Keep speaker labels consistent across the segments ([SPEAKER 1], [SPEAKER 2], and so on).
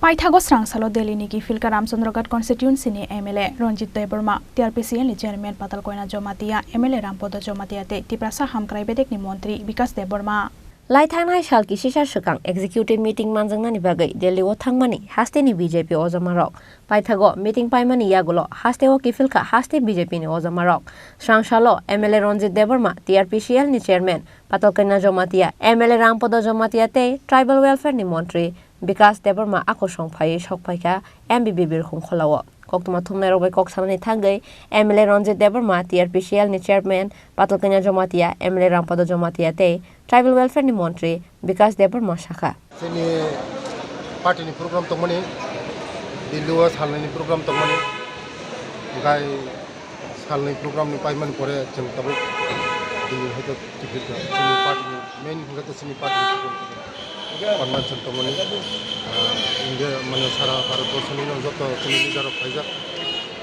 [SPEAKER 1] Paithago Srangsalo Delhi ni Kiphilwi Ramchandragat constituency ni MLA Ranjit Deborma TRPCL ni chairman Patal Koina Jomatia MLA Rampodo Jomatia te Tiprasa Hamkrai Bedek ni Montri Vikas Deborma
[SPEAKER 2] Laithanai Shalki Shisha Shukang executive meeting manjangna ni bagai Delhi o thangmani Haste ni BJP Ojamarok Paithago meeting paimani yagulo Haste o Kiphilwi Haste BJP ni Ojamarok Srangsalo MLA Ranjit Deborma TRPCL ni chairman Patal Koina Jomatia MLA Rampodo Jomatia te tribal welfare ni Montri Vikas Deborma akosong phai sokpaika MBB birkhum kholawo koktuma thumnai robai kok samani thangai MLA Ranjit Deborma TRPCL ni chairman Patal Koina Jomatia MLA Rampodo Jomatia te tribal welfare ni Montri Vikas Deborma shakha
[SPEAKER 3] sini party ni program tongmani dilluwa salni program tongmani gai salni program ni paiman pore jeng tabu di hoto tikita sini party main hoto sini party convention tongmani india mane sara bharatbor sini joto sini leader phaijak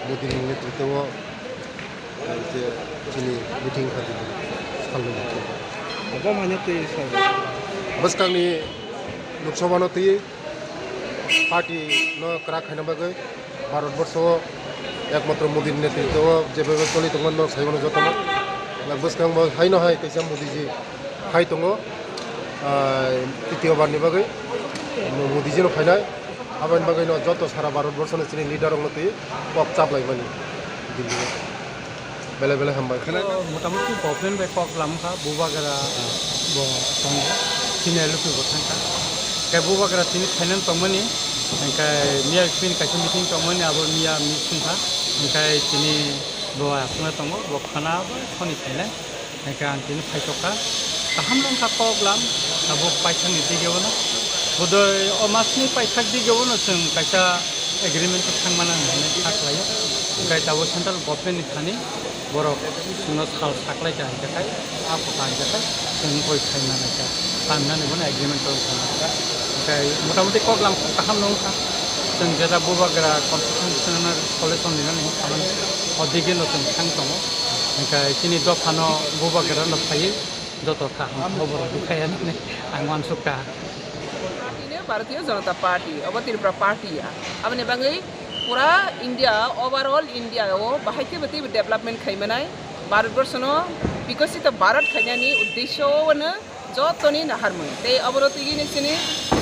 [SPEAKER 3] modi ni netritwo je sini meeting khati salni apa mana tu bas kami Lok Sabha no ti party no kra khaina bagai bharatborso ekmatra modi ni netritwo jebe choli tongon no saimono jotono bas kang bo haino hai kaisa modi ji hai tongo তৃতীয়বার নি বাগৈ মোদিজি no ফাইনাই আবান বাগৈ no যত সারা Bharatvarsha no চিনি leader নতি পক চাপ লাইবানি দিল্লি বেলে বেলে হামবাই
[SPEAKER 4] খানা মোটামুটি প্রবলেম বাই পক লামখা বুবাগরা ব সং চিনি লুকু গথাঙ্কা কে বুবাগরা চিনি ফাইনাল তমনি এনকাই মিয়া পিন কাছে মিটিং তমনি আবর মিয়া মিটিংখা এনকাই চিনি ব আপনা তম ব খানা সনি ফাইনাল এনকাই চিনি ফাইতকা Taham dong kakok lam, abuk paithak ni tiga wana. Bodoi omas ni paithak tiga wana seng kaisa agreement thang mana ni thak laya. Kai tawo central government ni thani borok sunas khal saklai ja jakai apo kan jakai seng koi khai mana ja. Tanna ni wana agreement tong thang. Kai motamuti kok lam taham dong ka. Seng jada bubagra constitutional college on ni ni kaman odige no thang tong. Kai sini do phano bubagra no phai joto kha khobor dukhayan ne angwan sukka
[SPEAKER 5] ini Bharatiya Janata Party aba Tripura party ya abane bangai pura India overall India o bahaite bati development khaimanai Bharatborso no bikosita Bharat khainani uddesho wana jotoni naharmai te aboroti ni sini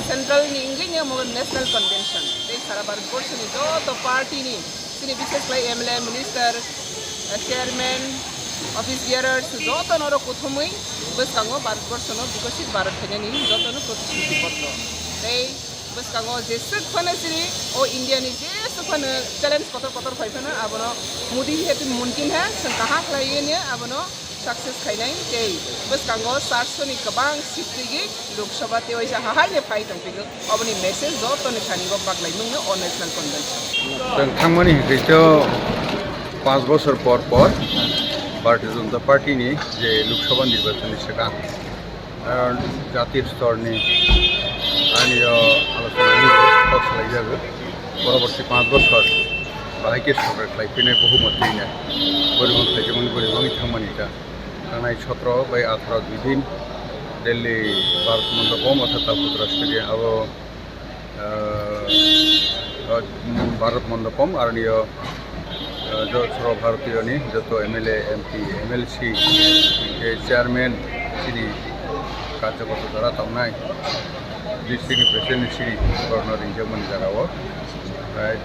[SPEAKER 5] central ni ingini mo national convention te sara Bharatborso ni joto party ni sini bises lai MLA minister chairman office bearers joto noro kothumai bus kango Bharatborso no bikosit Bharat khainani joto no protishruti patro ei bus kango jesuk phane siri o India ni jesuk phane challenge kotor phaifana abono modi hetu mumkin hai sang kaha khlaiye ne abono success khainai tei bus kango 700 ni kabang sitigi Lok Sabha te oisa hahai ne phai tongpigo aboni message joto ni khani go paklai mung no on national convention
[SPEAKER 6] thangmani heito 5 বছর পর ভারতীয় জনতা party নিয়ে যে লোকসভা নির্বাচন সেটা জাতীয় স্তর নিয়ে আইনীয় আলোচনা চালাই যাবে পরবর্তী 5 বছর বাহাইকে সরকার লাইফিনে বহুমত না পরিবহন থেকে যেমন পরিবহন থামানিটা থানায় 17 বাই 18 দুদিন দিল্লি ভারত মণ্ডপম অর্থাৎ যুক্তরাষ্ট্রে আরও ভারত মণ্ডপম আর जो सर्वभारतीय जो MLA MP MLC chairman Shri कार्यकर्ता द्वारा तमनाय डिस्ट्रिक्ट प्रेसिडेंट श्री गवर्नर इंजमन जगह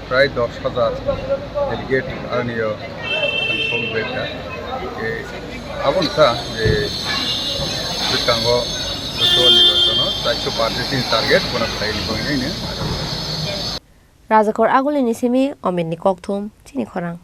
[SPEAKER 6] प्राय 10,000 डेलीगेट आर्नियो कन्फर्म बेटा आबन था जे बिकांगो लोकसभा निर्वाचन 435 टार्गेट बना खाइनि बहिने
[SPEAKER 2] Rajakor agulini simi omin ni kokthum Chini Khorang